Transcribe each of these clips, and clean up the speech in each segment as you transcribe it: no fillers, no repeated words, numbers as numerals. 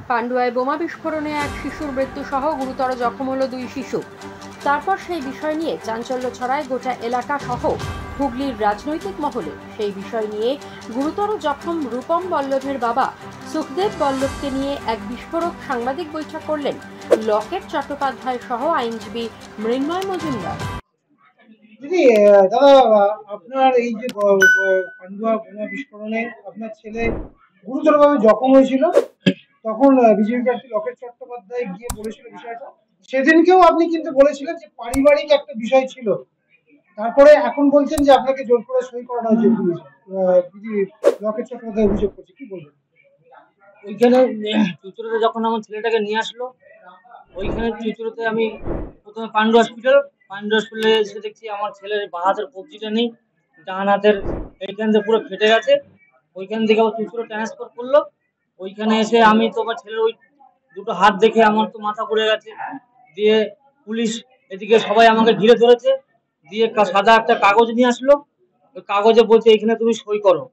পান্ডুয়ায় বোমা বিস্ফোরণে এক শিশুর মৃত্যু সহ গুরুতর জখম হলো 2 শিশু। তারপর সেই বিষয় নিয়ে চাঞ্চল্য ছড়ায় গোটা এলাকা সহ হুগলির রাজনৈতিক মহলে। সেই বিষয় নিয়ে গুরুতর জখম রূপম বল্লভের বাবা সুখদেব বল্লভকে নিয়ে এক বিস্ফোরক সাংবাদিক বৈঠক করলেন লকেট চট্টোপাধ্যায় সহ আইনজীবী মৃন্ময় মজুমদার। দিদি, দাদা, আপনার এই যে পান্ডুয়া বোমা বিস্ফোরণে আপনার ছেলে গুরুতরভাবে জখম হয়েছিল, তখন বিজেপি প্রার্থী লকেট চট্টোপাধ্যায় গিয়ে বলেছিল বিষয়টা। সেদিনকেও আপনি কিন্তু বলেছিলেন যে পারিবারিক একটা বিষয় ছিল। তারপরে এখন বলছেন যে আপনাকে জোর করে সই করানো হয়েছে পুলিশ। দিদি, লকেট চট্টোপাধ্যায় অভিযোগ করছে, কি বলবেন? ওইখানে চুচুড়াতে যখন আমার ছেলেটাকে নিয়ে আসলো, ওইখানে চুচুড়াতে আমি প্রথমে পান্ডু হসপিটালে এসে দেখছি আমার ছেলের বাঁ হাতের কবজিটা নেই, ডান হাতের এইখান থেকে পুরো ফেটে গেছে। ওইখান থেকে আবার চুচুড়া ট্রান্সফার করলো। ওইখানে এসে আমি তো আমার ছেলের ওই দুটো হাত দেখে আমার তো মাথা ঘুরে গেছে। দিয়ে পুলিশ এদিকে সবাই আমাকে ঘিরে ধরেছে। দিয়ে সাদা একটা কাগজ নিয়ে আসলো। ওই কাগজে বলছে এখানে তুমি সই করো।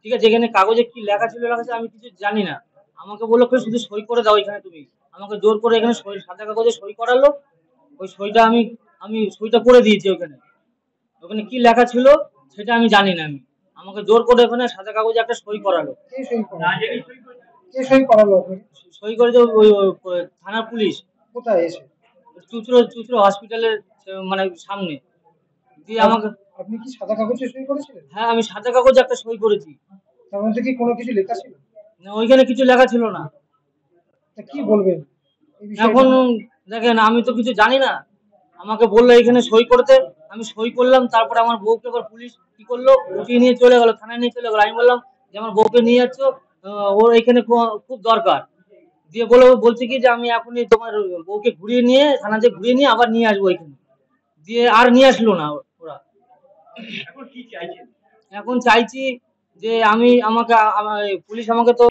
ঠিক আছে, এখানে কাগজে কি লেখা ছিল আমি কিছু জানি না। আমাকে বললো শুধু সই করে দাও এখানে তুমি। আমাকে জোর করে এখানে সাদা কাগজে সই করালো। ওই সইটা আমি আমি সইটা করে দিয়েছি। ওখানে ওখানে কি লেখা ছিল সেটা আমি জানি না। আমাকে জোর করে ওখানে সাদা কাগজে একটা সই করালো। কে সই করালো? কে সই করালো আপনাকে? সই করে যে ওই থানার পুলিশ। কোথায় এসে? চুচুড়ো হসপিটালের মানে সামনে। দিয়ে আমাকে। আপনি কি সাদা কাগজে সই করেছিলেন? হ্যাঁ, আমি সাদা কাগজে একটা সই করেছি। তার মধ্যে কি কোনো কিছু লেখা ছিল? না, ওইখানে কিছু লেখা ছিল না। তা কি বলবেন এই এখন বিষয়টা? দেখেন, আমি তো কিছু জানি না। আমাকে বললো এখানে সই করতে, আমি সই করলাম। তারপরে আমার বউকে আবার পুলিশ কি করলো, উঠিয়ে নিয়ে চলে গেল, থানায় নিয়ে চলে গেল। আমি বললাম যে আমার বউকে নিয়ে যাচ্ছ, ওর এখানে খুব দরকার। দিয়ে বলছে কি যে আমি এখনই তোমার বউকে ঘুরিয়ে নিয়ে থানাতে ঘুরিয়ে নিয়ে আবার নিয়ে আসবো এখানে। দিয়ে আর নিয়ে আসলো না ওরা। এখন চাইছি যে আমাকে পুলিশ আমাকে তো